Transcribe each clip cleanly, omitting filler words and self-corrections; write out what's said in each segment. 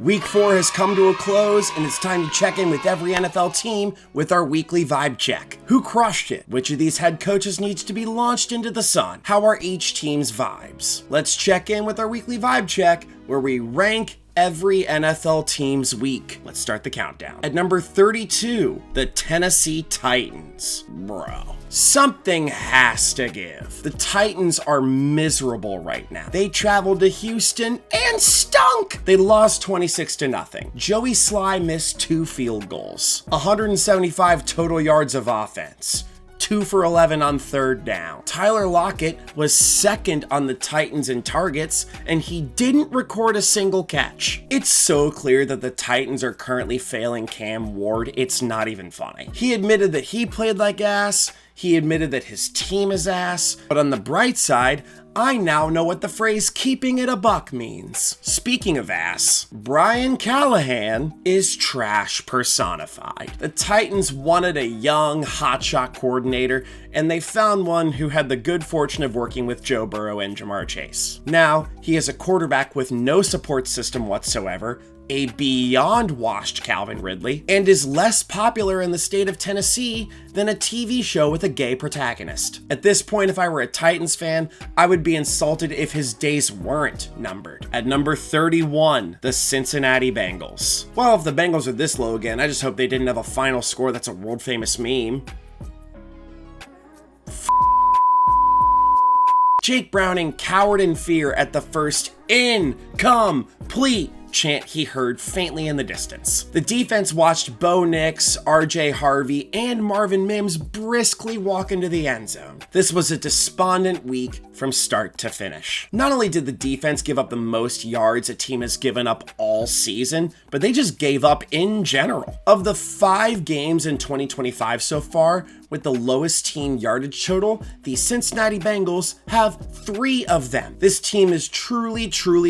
Week 4 has come to a close, and it's time to check in with every NFL team with our weekly vibe check. Who crushed it? Which of these head coaches needs to be launched into the sun? How are each team's vibes? Let's check in with our weekly vibe check, where we rank every NFL team's week. Let's start the countdown. At number 32, the Tennessee Titans. Bro, something has to give. The Titans are miserable right now. They traveled to Houston and stunk. They lost 26-0. Joey Sly missed 2 field goals, 175 total yards of offense, 2 for 11 on third down. Tyler Lockett was second on the Titans in targets, and he didn't record a single catch. It's so clear that the Titans are currently failing Cam Ward, it's not even funny. He admitted that he played like ass, he admitted that his team is ass, but on the bright side, I now know what the phrase keeping it a buck means. Speaking of ass, Brian Callahan is trash personified. The Titans wanted a young hotshot coordinator, and they found one who had the good fortune of working with Joe Burrow and Jamar Chase. Now, he is a quarterback with no support system whatsoever, a beyond washed Calvin Ridley, and is less popular in the state of Tennessee than a TV show with a gay protagonist. At this point, if I were a Titans fan, I would be insulted if his days weren't numbered. At number 31, the Cincinnati Bengals. Well, if the Bengals are this low again, I just hope they didn't have a final score that's a world famous meme. Jake Browning cowered in fear at the first incomplete chant he heard faintly in the distance. The defense watched Bo Nix, RJ Harvey, and Marvin Mims briskly walk into the end zone. This was a despondent week from start to finish. Not only did the defense give up the most yards a team has given up all season, but they just gave up in general. Of the 5 games in 2025 so far, with the lowest team yardage total, the Cincinnati Bengals have 3 of them. This team is truly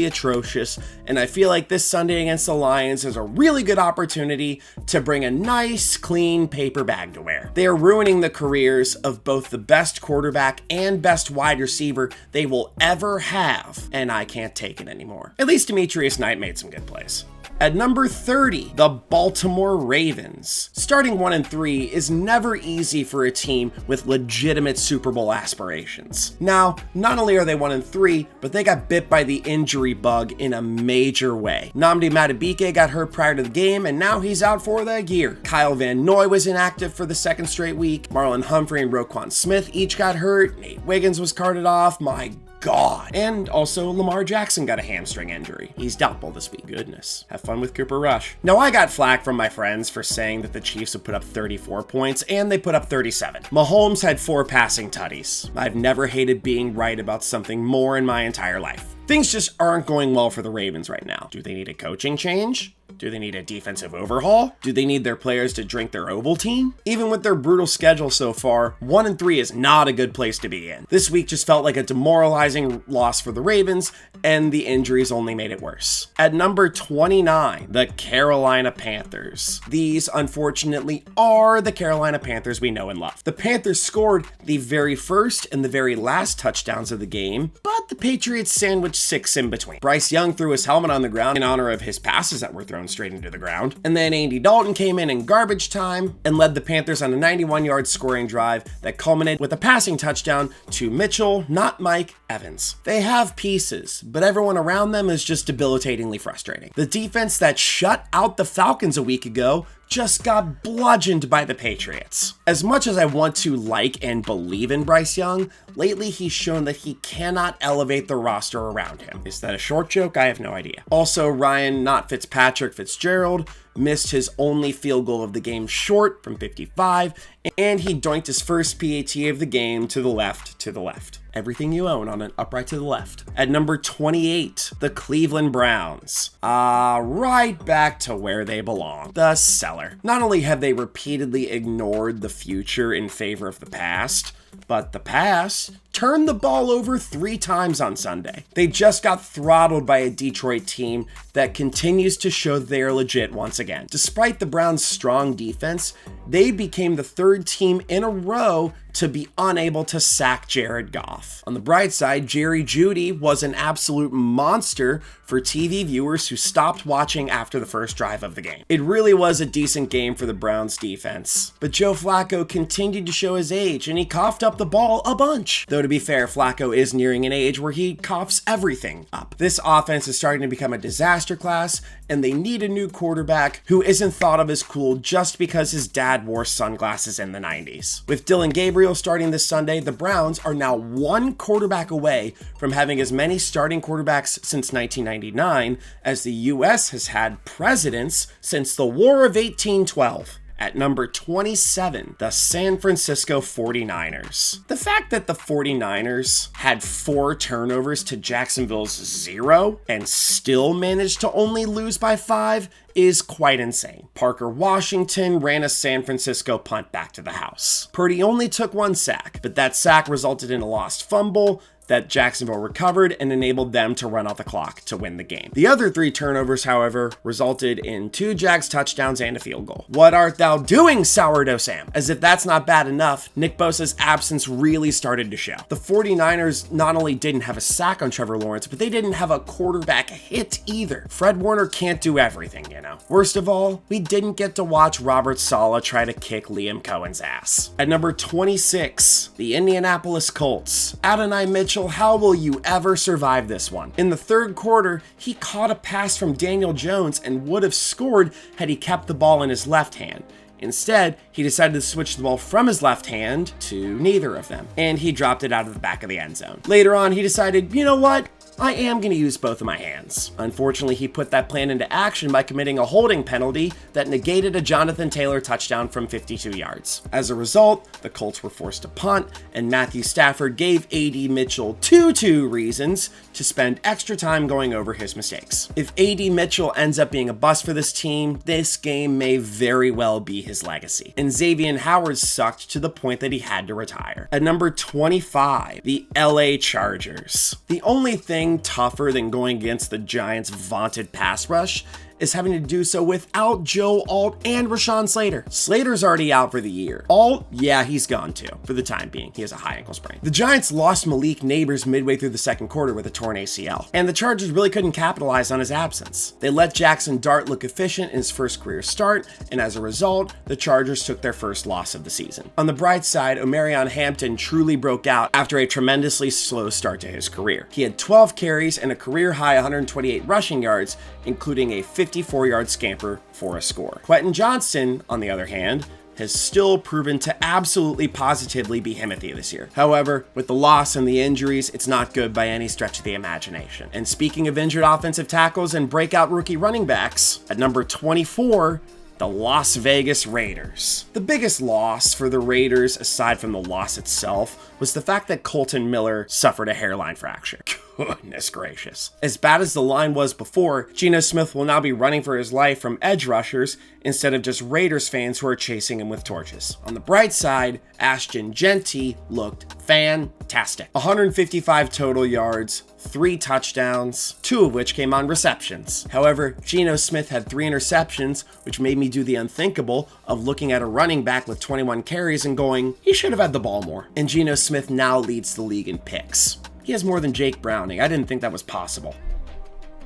atrocious, and I feel like this Sunday against the Lions is a really good opportunity to bring a nice, clean paper bag to wear. They are ruining the careers of both the best quarterback and best wide receiver they will ever have, and I can't take it anymore. At least Demetrius Knight made some good plays. At number 30, the Baltimore Ravens. Starting 1-3 is never easy for a team with legitimate Super Bowl aspirations. Now, not only are they 1-3, but they got bit by the injury bug in a major way. Nnamdi Madubuike got hurt prior to the game, and now he's out for the year. Kyle Van Noy was inactive for the 2nd straight week. Marlon Humphrey and Roquan Smith each got hurt. Nate Wiggins was carted off. My God. And also Lamar Jackson got a hamstring injury. He's doubtful this week. Goodness. Have fun with Cooper Rush. Now, I got flack from my friends for saying that the Chiefs would put up 34 points, and they put up 37. Mahomes had 4 passing tutties. I've never hated being right about something more in my entire life. Things just aren't going well for the Ravens right now. Do they need a coaching change? Do they need a defensive overhaul? Do they need their players to drink their Ovaltine? Even with their brutal schedule so far, 1-3 is not a good place to be in. This week just felt like a demoralizing loss for the Ravens, and the injuries only made it worse. At number 29, the Carolina Panthers. These, unfortunately, are the Carolina Panthers we know and love. The Panthers scored the very first and the very last touchdowns of the game, but the Patriots sandwiched 6 in between. Bryce Young threw his helmet on the ground in honor of his passes that were thrown straight into the ground. And then Andy Dalton came in garbage time and led the Panthers on a 91-yard scoring drive that culminated with a passing touchdown to Mitchell, not Mike, Evans. They have pieces, but everyone around them is just debilitatingly frustrating. The defense that shut out the Falcons a week ago just got bludgeoned by the Patriots. As much as I want to like and believe in Bryce Young, lately he's shown that he cannot elevate the roster around him. Is that a short joke? I have no idea. Also, Ryan, not Fitzpatrick, Fitzgerald, missed his only field goal of the game short from 55, and he doinked his first PAT of the game to the left. Everything you own on an upright to the left. At number 28, the Cleveland Browns. Right back to where they belong. The cellar. Not only have they repeatedly ignored the future in favor of the past, but the past turned the ball over 3 times on Sunday. They just got throttled by a Detroit team that continues to show they're legit once again. Despite the Browns' strong defense, they became the 3rd team in a row to be unable to sack Jared Goff. On the bright side, Jerry Jeudy was an absolute monster for TV viewers who stopped watching after the first drive of the game. It really was a decent game for the Browns defense, but Joe Flacco continued to show his age and he coughed up the ball a bunch. Though to be fair, Flacco is nearing an age where he coughs everything up. This offense is starting to become a disaster class, and they need a new quarterback who isn't thought of as cool just because his dad wore sunglasses in the 90s. With Dylan Gabriel starting this Sunday, the Browns are now one quarterback away from having as many starting quarterbacks since 1999 as the US has had presidents since the War of 1812. At number 27, the San Francisco 49ers. The fact that the 49ers had 4 turnovers to Jacksonville's 0 and still managed to only lose by 5 is quite insane. Parker Washington ran a San Francisco punt back to the house. Purdy only took 1 sack, but that sack resulted in a lost fumble that Jacksonville recovered and enabled them to run out the clock to win the game. The other 3 turnovers, however, resulted in 2 Jags touchdowns and a field goal. What art thou doing, Sourdough Sam? As if that's not bad enough, Nick Bosa's absence really started to show. The 49ers not only didn't have a sack on Trevor Lawrence, but they didn't have a quarterback hit either. Fred Warner can't do everything, you know. Worst of all, we didn't get to watch Robert Saleh try to kick Liam Cohen's ass. At number 26, the Indianapolis Colts. Adonai Mitchell, how will you ever survive this one? In the third quarter, he caught a pass from Daniel Jones and would have scored had he kept the ball in his left hand. Instead, he decided to switch the ball from his left hand to neither of them, and he dropped it out of the back of the end zone. Later on, he decided, you know what? I am going to use both of my hands. Unfortunately, he put that plan into action by committing a holding penalty that negated a Jonathan Taylor touchdown from 52 yards. As a result, the Colts were forced to punt, and Matthew Stafford gave A.D. Mitchell two reasons to spend extra time going over his mistakes. If A.D. Mitchell ends up being a bust for this team, this game may very well be his legacy. And Xavier Howard sucked to the point that he had to retire. At number 25, the LA Chargers. The only thing tougher than going against the Giants' vaunted pass rush is having to do so without Joe Alt and Rashawn Slater. Slater's already out for the year. Alt, yeah, he's gone too, for the time being. He has a high ankle sprain. The Giants lost Malik Neighbors midway through the second quarter with a torn ACL, and the Chargers really couldn't capitalize on his absence. They let Jackson Dart look efficient in his first career start, and as a result, the Chargers took their first loss of the season. On the bright side, Omarion Hampton truly broke out after a tremendously slow start to his career. He had 12 carries and a career-high 128 rushing yards, including a 54-yard scamper for a score. Quentin Johnston, on the other hand, has still proven to absolutely positively be Himothy this year. However, with the loss and the injuries, it's not good by any stretch of the imagination. And speaking of injured offensive tackles and breakout rookie running backs, at number 24, the Las Vegas Raiders. The biggest loss for the Raiders, aside from the loss itself, was the fact that Colton Miller suffered a hairline fracture. Goodness gracious. As bad as the line was before, Geno Smith will now be running for his life from edge rushers instead of just Raiders fans who are chasing him with torches. On the bright side, Ashton Genty looked fantastic. 155 total yards, 3 touchdowns, 2 of which came on receptions. However, Geno Smith had 3 interceptions, which made me do the unthinkable of looking at a running back with 21 carries and going, he should have had the ball more. And Geno Smith now leads the league in picks. He has more than Jake Browning. I didn't think that was possible.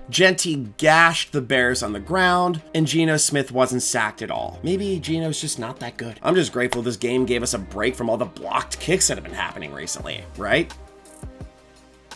Genty gashed the Bears on the ground, and Geno Smith wasn't sacked at all. Maybe Geno's just not that good. I'm just grateful this game gave us a break from all the blocked kicks that have been happening recently, right?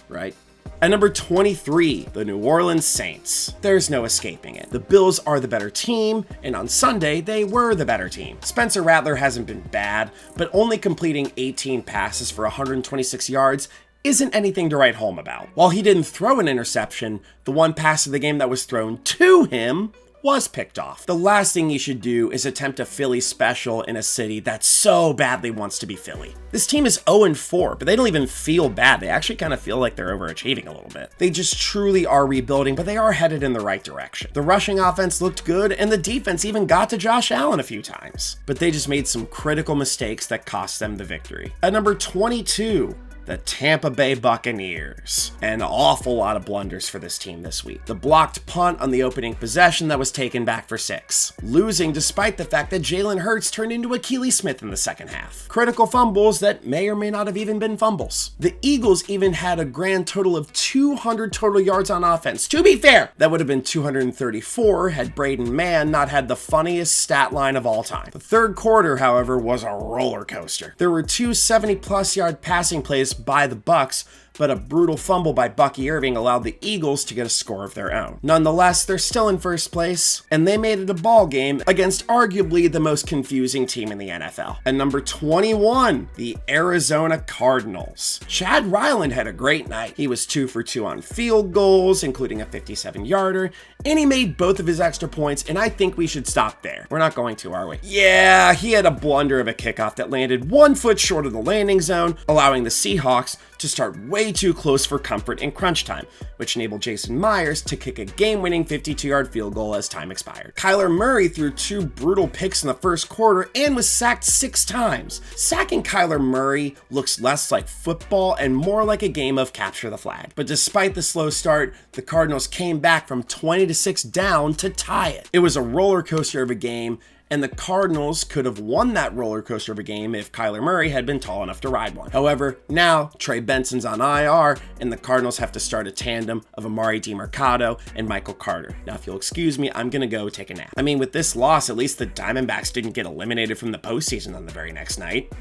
Right? At number 23, the New Orleans Saints. There's no escaping it. The Bills are the better team, and on Sunday, they were the better team. Spencer Rattler hasn't been bad, but only completing 18 passes for 126 yards isn't anything to write home about. While he didn't throw an interception, the one pass of the game that was thrown to him was picked off. The last thing you should do is attempt a Philly special in a city that so badly wants to be Philly. This team is 0-4, but they don't even feel bad. They actually kind of feel like they're overachieving a little bit. They just truly are rebuilding, but they are headed in the right direction. The rushing offense looked good, and the defense even got to Josh Allen a few times. But they just made some critical mistakes that cost them the victory. At number 22, the Tampa Bay Buccaneers. An awful lot of blunders for this team this week. The blocked punt on the opening possession that was taken back for 6. Losing despite the fact that Jalen Hurts turned into Achilles Smith in the second half. Critical fumbles that may or may not have even been fumbles. The Eagles even had a grand total of 200 total yards on offense. To be fair, that would have been 234 had Braden Mann not had the funniest stat line of all time. The third quarter, however, was a roller coaster. There were 2 70-plus yard passing plays by the Bucs, but a brutal fumble by Bucky Irving allowed the Eagles to get a score of their own. Nonetheless, they're still in first place, and they made it a ball game against arguably the most confusing team in the NFL. At number 21, the Arizona Cardinals. Chad Ryland had a great night. He was 2 for 2 on field goals, including a 57-yarder, and he made both of his extra points, and I think we should stop there. We're not going to, are we? Yeah, he had a blunder of a kickoff that landed 1 foot short of the landing zone, allowing the Seahawks to start way too close for comfort in crunch time, which enabled Jason Myers to kick a game-winning 52-yard field goal as time expired. Kyler Murray threw 2 brutal picks in the first quarter and was sacked 6 times. Sacking Kyler Murray looks less like football and more like a game of capture the flag. But despite the slow start, the Cardinals came back from 20-6 down to tie it. It was a roller coaster of a game, and the Cardinals could have won that roller coaster of a game if Kyler Murray had been tall enough to ride one. However, now Trey Benson's on IR, and the Cardinals have to start a tandem of Amari DiMercado and Michael Carter. Now, if you'll excuse me, I'm gonna go take a nap. I mean, with this loss, at least the Diamondbacks didn't get eliminated from the postseason on the very next night.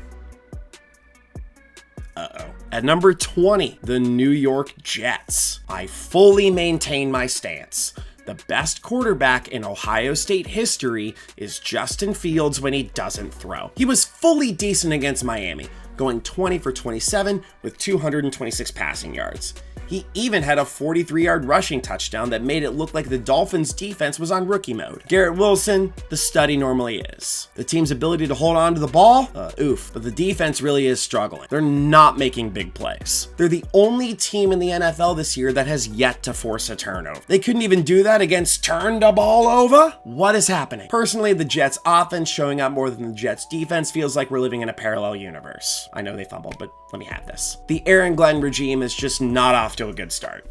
At number 20, the New York Jets. I fully maintain my stance. The best quarterback in Ohio State history is Justin Fields when he doesn't throw. He was fully decent against Miami, going 20 for 27 with 226 passing yards. He even had a 43-yard rushing touchdown that made it look like the Dolphins' defense was on rookie mode. Garrett Wilson, the stud he normally is. The team's ability to hold on to the ball? Oof. But the defense really is struggling. They're not making big plays. They're the only team in the NFL this year that has yet to force a turnover. They couldn't even do that against Turn the Ball Over? What is happening? Personally, the Jets' offense showing up more than the Jets' defense feels like we're living in a parallel universe. I know they fumbled, but let me have this. The Aaron Glenn regime is just not off to a good start.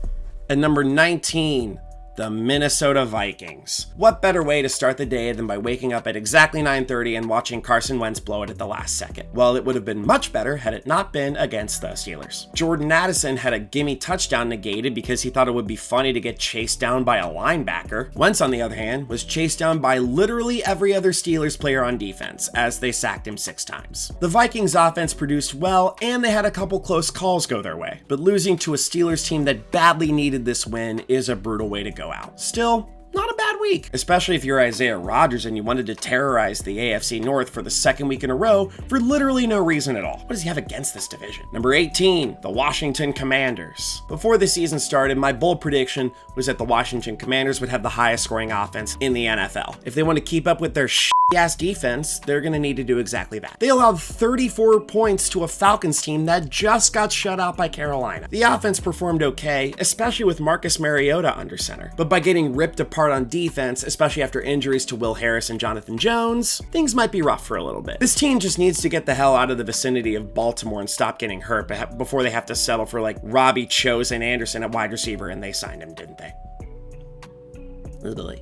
At number 19, the Minnesota Vikings. What better way to start the day than by waking up at exactly 9:30 and watching Carson Wentz blow it at the last second? Well, it would have been much better had it not been against the Steelers. Jordan Addison had a gimme touchdown negated because he thought it would be funny to get chased down by a linebacker. Wentz, on the other hand, was chased down by literally every other Steelers player on defense, as they sacked him 6 times. The Vikings offense produced well, and they had a couple close calls go their way. But losing to a Steelers team that badly needed this win is a brutal way to go out. Still, not a bad week, especially if you're Isaiah Rodgers and you wanted to terrorize the AFC North for the second week in a row for literally no reason at all. What does he have against this division? Number 18, the Washington Commanders. Before the season started, my bold prediction was that the Washington Commanders would have the highest scoring offense in the NFL. If they want to keep up with their ass defense, they're going to need to do exactly that. They allowed 34 points to a Falcons team that just got shut out by Carolina. The offense performed okay, especially with Marcus Mariota under center. But by getting ripped apart on defense, especially after injuries to Will Harris and Jonathan Jones, things might be rough for a little bit. This team just needs to get the hell out of the vicinity of Baltimore and stop getting hurt before they have to settle for like Robbie Chosen Anderson at wide receiver, and they signed him, didn't they?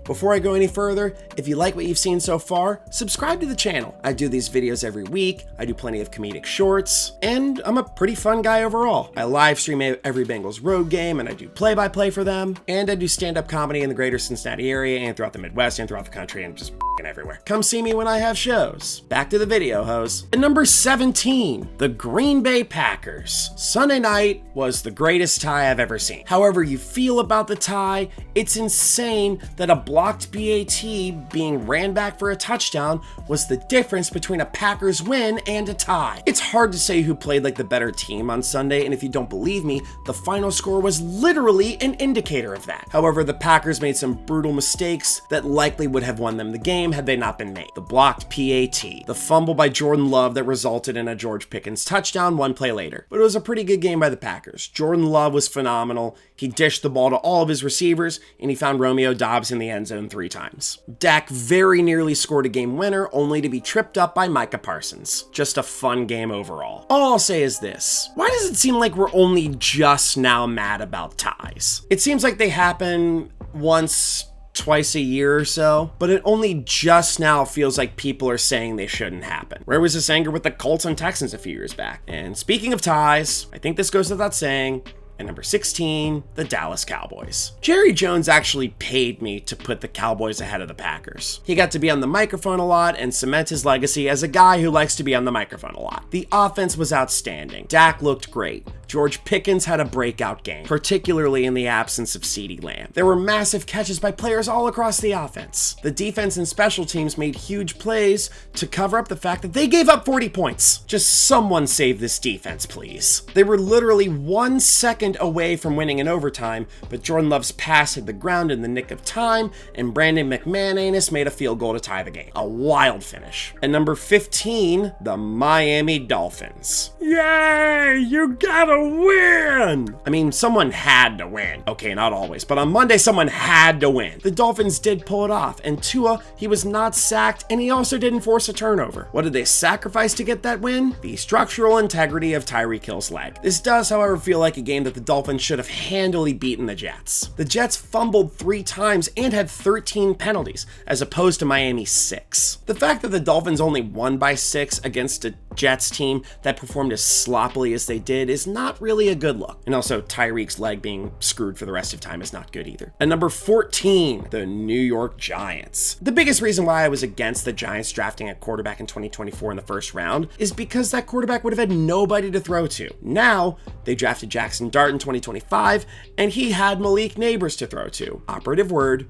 Before I go any further, if you like what you've seen so far, subscribe to the channel. I do these videos every week, I do plenty of comedic shorts, and I'm a pretty fun guy overall. I live stream every Bengals road game, and I do play-by-play for them, and I do stand-up comedy in the greater Cincinnati area and throughout the Midwest and throughout the country and just everywhere. Come see me when I have shows. Back to the video, hoes. At number 17, the Green Bay Packers. Sunday night was the greatest tie I've ever seen. However you feel about the tie, it's insane that a blocked BAT being ran back for a touchdown was the difference between a Packers win and a tie. It's hard to say who played like the better team on Sunday, and if you don't believe me, the final score was literally an indicator of that. However, the Packers made some brutal mistakes that likely would have won them the game, game had they not been made. The blocked PAT, the fumble by Jordan Love that resulted in a George Pickens touchdown one play later. But it was a pretty good game by the Packers. Jordan Love was phenomenal. He dished the ball to all of his receivers, and he found Romeo Doubs in the end zone 3 times. Dak very nearly scored a game winner, only to be tripped up by Micah Parsons. Just a fun game overall. All I'll say is this: why does it seem like we're only just now mad about ties? It seems like they happen once, twice a year or so, but it only just now feels like people are saying they shouldn't happen. Where was this anger with the Colts and Texans a few years back? And speaking of ties, I think this goes without saying, at number 16, the Dallas Cowboys. Jerry Jones actually paid me to put the Cowboys ahead of the Packers. He got to be on the microphone a lot and cement his legacy as a guy who likes to be on the microphone a lot. The offense was outstanding. Dak looked great. George Pickens had a breakout game, particularly in the absence of CeeDee Lamb. There were massive catches by players all across the offense. The defense and special teams made huge plays to cover up the fact that they gave up 40 points. Just someone save this defense, please. They were literally 1 second away from winning in overtime, but Jordan Love's pass hit the ground in the nick of time, and Brandon McManus made a field goal to tie the game. A wild finish. At number 15, the Miami Dolphins. Yay! You gotta win! I mean, someone had to win. Okay, not always, but on Monday, someone had to win. The Dolphins did pull it off, and Tua, he was not sacked, and he also didn't force a turnover. What did they sacrifice to get that win? The structural integrity of Tyreek Hill's leg. This does, however, feel like a game that the Dolphins should have handily beaten the Jets. The Jets fumbled 3 times and had 13 penalties, as opposed to Miami's 6. The fact that the Dolphins only won by 6 against a Jets team that performed as sloppily as they did is not really a good look. And also, Tyreek's leg being screwed for the rest of time is not good either. At number 14, the New York Giants. The biggest reason why I was against the Giants drafting a quarterback in 2024 in the first round is because that quarterback would have had nobody to throw to. Now, they drafted Jackson Dart in 2025, and he had Malik Neighbors to throw to. Operative word,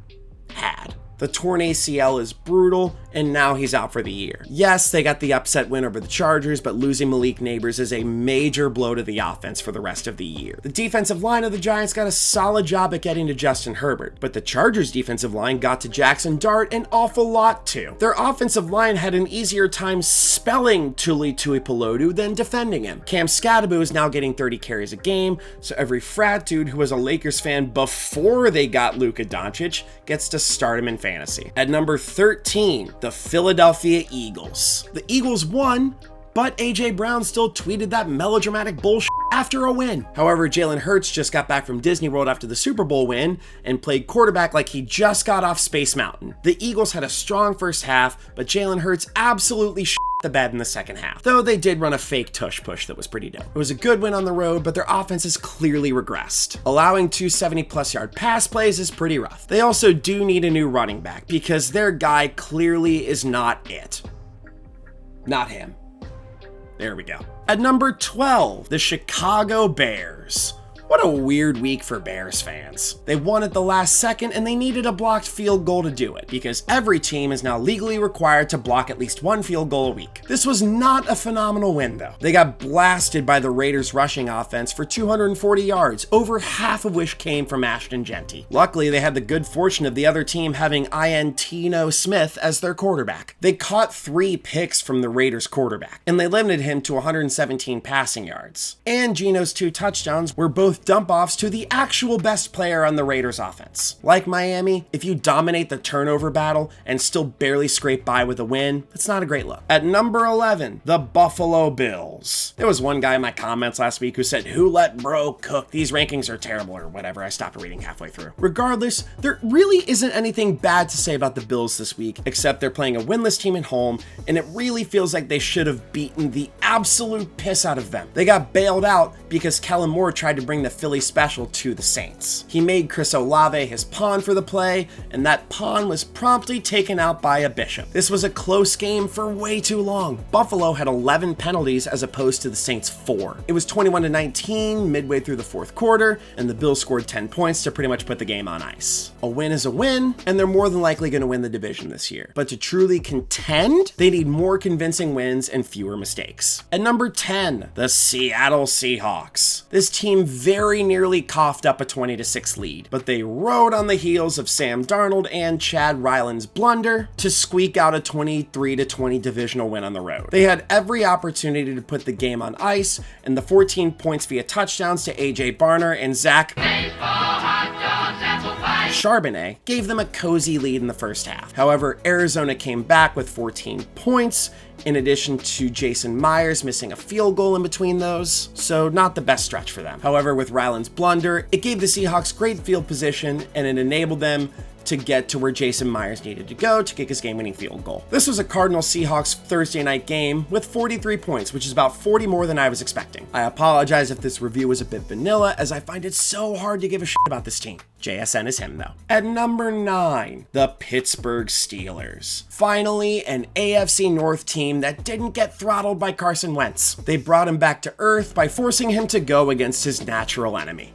had. The torn ACL is brutal, and now he's out for the year. Yes, they got the upset win over the Chargers, but losing Malik Neighbors is a major blow to the offense for the rest of the year. The defensive line of the Giants got a solid job at getting to Justin Herbert, but the Chargers defensive line got to Jackson Dart an awful lot too. Their offensive line had an easier time spelling Tuli Tuipulotu than defending him. Cam Scadaboo is now getting 30 carries a game, so every frat dude who was a Lakers fan before they got Luka Doncic gets to start him in fantasy. At number 13, the Philadelphia Eagles. The Eagles won, but AJ Brown still tweeted that melodramatic bullshit after a win. However, Jalen Hurts just got back from Disney World after the Super Bowl win and played quarterback like he just got off Space Mountain. The Eagles had a strong first half, but Jalen Hurts absolutely the bed in the second half, though they did run a fake tush push that was pretty dope. It was a good win on the road, but their offense has clearly regressed. Allowing 270+ yard pass plays is pretty rough. They also do need a new running back because their guy clearly is not it. Not him. There we go. At number 12, the Chicago Bears. What a weird week for Bears fans. They won at the last second and they needed a blocked field goal to do it because every team is now legally required to block at least 1 field goal a week. This was not a phenomenal win though. They got blasted by the Raiders rushing offense for 240 yards, over half of which came from Ashton Genty. Luckily, they had the good fortune of the other team having Iantino Smith as their quarterback. They caught 3 picks from the Raiders quarterback and they limited him to 117 passing yards. And Geno's 2 touchdowns were both dump-offs to the actual best player on the Raiders offense. Like Miami, if you dominate the turnover battle and still barely scrape by with a win, that's not a great look. At number 11, the Buffalo Bills. There was one guy in my comments last week who said, "Who let bro cook? These rankings are terrible," or whatever. I stopped reading halfway through. Regardless, there really isn't anything bad to say about the Bills this week, except they're playing a winless team at home, and it really feels like they should have beaten the absolute piss out of them. They got bailed out because Kellen Moore tried to bring the Philly special to the Saints. He made Chris Olave his pawn for the play, and that pawn was promptly taken out by a bishop. This was a close game for way too long. Buffalo had 11 penalties as opposed to the Saints 4. It was 21-19 midway through the fourth quarter, and the Bills scored 10 points to pretty much put the game on ice. A win is a win, and they're more than likely going to win the division this year. But to truly contend, they need more convincing wins and fewer mistakes. At number 10, the Seattle Seahawks. This team very very nearly coughed up a 20-6 lead, but they rode on the heels of Sam Darnold and Chad Ryland's blunder to squeak out a 23-20 divisional win on the road. They had every opportunity to put the game on ice, and the 14 points via touchdowns to AJ Barner and Zach Charbonnet gave them a cozy lead in the first half. However, Arizona came back with 14 points, in addition to Jason Myers missing a field goal in between those, so not the best stretch for them. However, with Ryland's blunder, it gave the Seahawks great field position, and it enabled them to get to where Jason Myers needed to go to kick his game-winning field goal. This was a Cardinals-Seahawks Thursday night game with 43 points, which is about 40 more than I was expecting. I apologize if this review was a bit vanilla, as I find it so hard to give a shit about this team. JSN is him, though. At number 9, the Pittsburgh Steelers. Finally, an AFC North team that didn't get throttled by Carson Wentz. They brought him back to earth by forcing him to go against his natural enemy.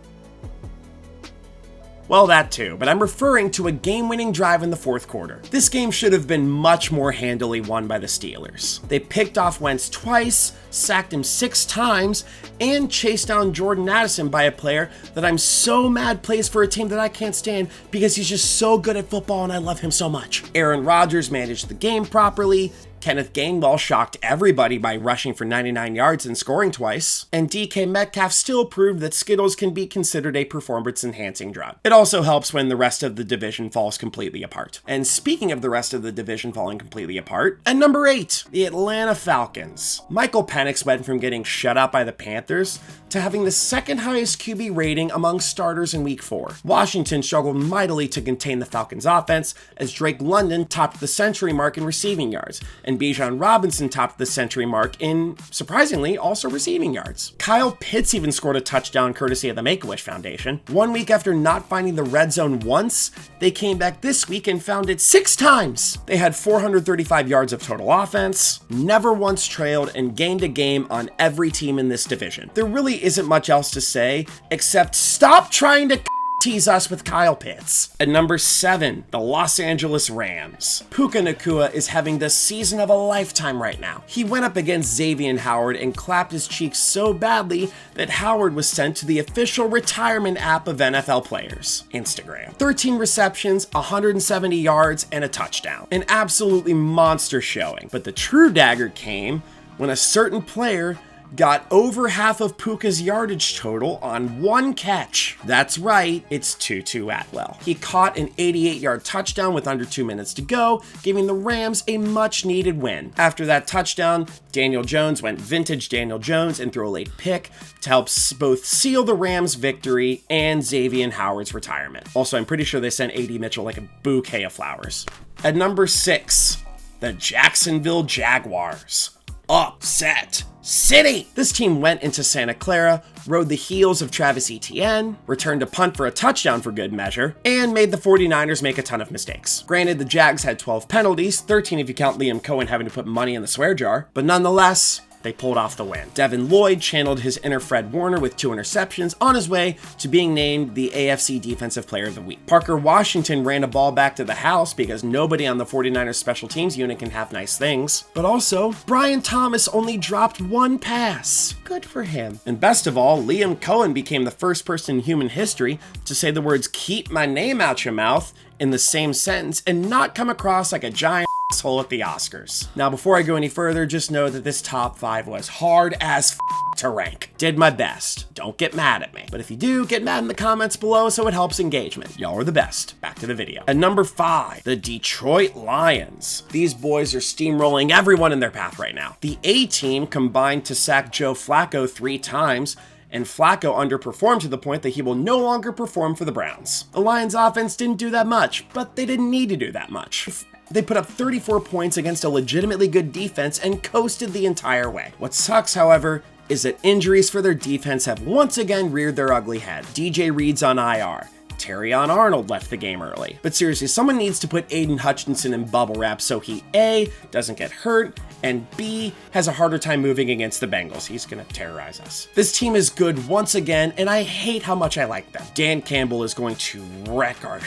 Well, that too, but I'm referring to a game-winning drive in the fourth quarter. This game should have been much more handily won by the Steelers. They picked off Wentz twice, sacked him 6 times, and chased down Jordan Addison by a player that I'm so mad plays for a team that I can't stand because he's just so good at football and I love him so much. Aaron Rodgers managed the game properly. Kenneth Gainwell shocked everybody by rushing for 99 yards and scoring twice, and DK Metcalf still proved that Skittles can be considered a performance-enhancing drug. It also helps when the rest of the division falls completely apart. And speaking of the rest of the division falling completely apart, at number 8, the Atlanta Falcons. Michael Penix went from getting shut out by the Panthers to having the second highest QB rating among starters in Week 4. Washington struggled mightily to contain the Falcons' offense, as Drake London topped the century mark in receiving yards, and Bijan Robinson topped the century mark in, surprisingly, also receiving yards. Kyle Pitts even scored a touchdown courtesy of the Make-A-Wish Foundation. 1 week after not finding the red zone once, they came back this week and found it 6 times. They had 435 yards of total offense, never once trailed, and gained a game on every team in this division. There really isn't much else to say, except stop trying to tease us with Kyle Pitts. At number 7, the Los Angeles Rams. Puka Nacua is having the season of a lifetime right now. He went up against Xavier Howard and clapped his cheeks so badly that Howard was sent to the official retirement app of NFL players, Instagram. 13 receptions, 170 yards, and a touchdown. An absolutely monster showing. But the true dagger came when a certain player got over half of Puka's yardage total on one catch. That's right, it's Tutu Atwell. He caught an 88-yard touchdown with under 2 minutes to go, giving the Rams a much-needed win. After that touchdown, Daniel Jones went vintage Daniel Jones and threw a late pick to help both seal the Rams' victory and Xavier Howard's retirement. Also, I'm pretty sure they sent A.D. Mitchell like a bouquet of flowers. At number 6, the Jacksonville Jaguars. Upset City! This team went into Santa Clara, rode the heels of Travis Etienne, returned a punt for a touchdown for good measure, and made the 49ers make a ton of mistakes. Granted, the Jags had 12 penalties, 13 if you count Liam Cohen having to put money in the swear jar, but nonetheless, they pulled off the win. Devin Lloyd channeled his inner Fred Warner with 2 interceptions on his way to being named the AFC Defensive Player of the Week. Parker Washington ran a ball back to the house because nobody on the 49ers special teams unit can have nice things. But also, Brian Thomas only dropped 1 pass. Good for him. And best of all, Liam Cohen became the first person in human history to say the words "keep my name out your mouth" in the same sentence and not come across like a giant asshole at the Oscars. Now, before I go any further, just know that this top 5 was hard as to rank. Did my best. Don't get mad at me. But if you do, get mad in the comments below so it helps engagement. Y'all are the best. Back to the video. At number 5, the Detroit Lions. These boys are steamrolling everyone in their path right now. The A-team combined to sack Joe Flacco 3 times, and Flacco underperformed to the point that he will no longer perform for the Browns. The Lions offense didn't do that much, but they didn't need to do that much. They put up 34 points against a legitimately good defense and coasted the entire way. What sucks, however, is that injuries for their defense have once again reared their ugly head. DJ Reed's on IR. Terrion Arnold left the game early. But seriously, someone needs to put Aiden Hutchinson in bubble wrap so he A, doesn't get hurt, and B, has a harder time moving against the Bengals. He's gonna terrorize us. This team is good once again, and I hate how much I like them. Dan Campbell is going to wreck our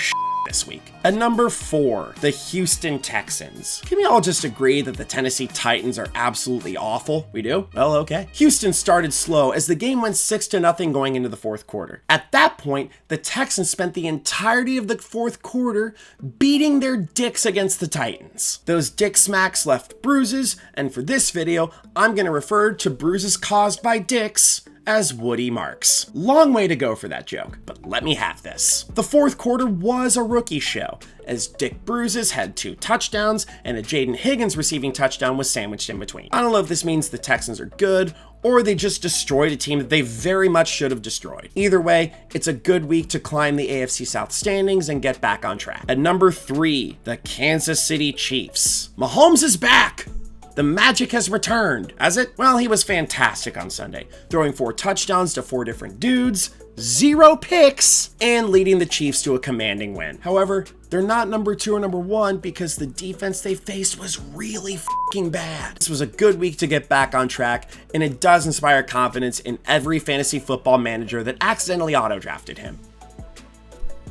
this week. At number 4, the Houston Texans. Can we all just agree that the Tennessee Titans are absolutely awful? We do? Well, okay. Houston started slow as the game went 6-0 going into the fourth quarter. At that point, the Texans spent the entirety of the fourth quarter beating their dicks against the Titans. Those dick smacks left bruises, and for this video, I'm going to refer to bruises caused by dicks as Woody marks. Long way to go for that joke, but let me have this. The fourth quarter was a rookie show, as Dick Bruises had 2 touchdowns and a Jaden Higgins receiving touchdown was sandwiched in between. I don't know if this means the Texans are good or they just destroyed a team that they very much should have destroyed. Either way, it's a good week to climb the AFC South standings and get back on track. At number 3, the Kansas City Chiefs. Mahomes is back! The magic has returned. Has it? Well, he was fantastic on Sunday, throwing 4 touchdowns to 4 different dudes, 0 picks, and leading the Chiefs to a commanding win. However, they're not number 2 or number 1 because the defense they faced was really fucking bad. This was a good week to get back on track, and it does inspire confidence in every fantasy football manager that accidentally auto-drafted him.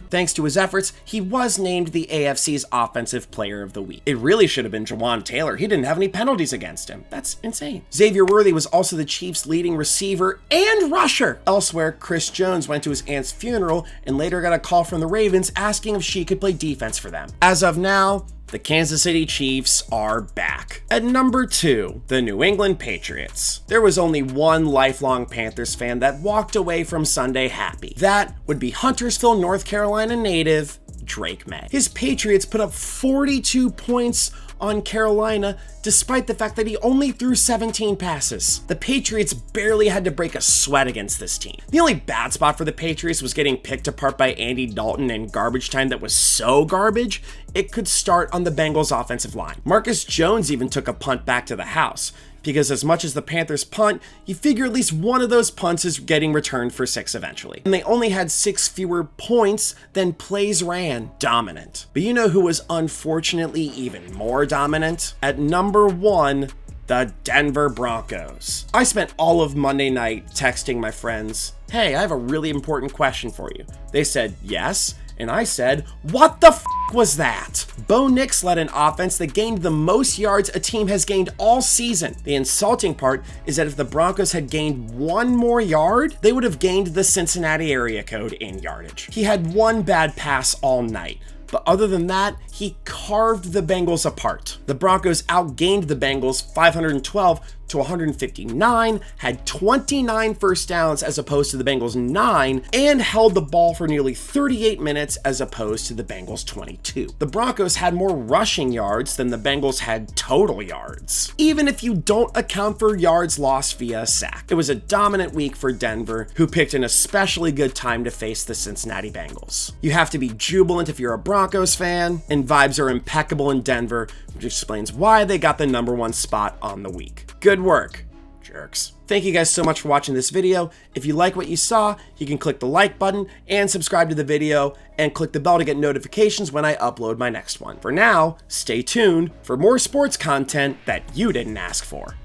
Thanks to his efforts, he was named the AFC's Offensive Player of the Week. It really should have been Jawan Taylor. He didn't have any penalties against him. That's insane. Xavier Worthy was also the Chiefs' leading receiver and rusher. Elsewhere, Chris Jones went to his aunt's funeral and later got a call from the Ravens asking if she could play defense for them. As of now, the Kansas City Chiefs are back. At number 2, the New England Patriots. There was only one lifelong Panthers fan that walked away from Sunday happy. That would be Huntersville, North Carolina native Drake May. His Patriots put up 42 points on Carolina, despite the fact that he only threw 17 passes. The Patriots barely had to break a sweat against this team. The only bad spot for the Patriots was getting picked apart by Andy Dalton in garbage time that was so garbage, it could start on the Bengals' offensive line. Marcus Jones even took a punt back to the house, because as much as the Panthers punt, you figure at least one of those punts is getting returned for 6 eventually. And they only had 6 fewer points than plays ran. Dominant. But you know who was unfortunately even more dominant? At number 1, the Denver Broncos. I spent all of Monday night texting my friends, "Hey, I have a really important question for you." They said, "Yes." And I said, "What the f*** was that?" Bo Nix led an offense that gained the most yards a team has gained all season. The insulting part is that if the Broncos had gained 1 more yard, they would have gained the Cincinnati area code in yardage. He had 1 bad pass all night, but other than that, he carved the Bengals apart. The Broncos outgained the Bengals 512 to 159, had 29 first downs as opposed to the Bengals' 9, and held the ball for nearly 38 minutes as opposed to the Bengals' 22. The Broncos had more rushing yards than the Bengals had total yards, even if you don't account for yards lost via a sack. It was a dominant week for Denver, who picked an especially good time to face the Cincinnati Bengals. You have to be jubilant if you're a Broncos fan, and vibes are impeccable in Denver, which explains why they got the number 1 spot on the week. Good work, jerks. Thank you guys so much for watching this video. If you like what you saw, you can click the like button and subscribe to the video and click the bell to get notifications when I upload my next one. For now, stay tuned for more sports content that you didn't ask for.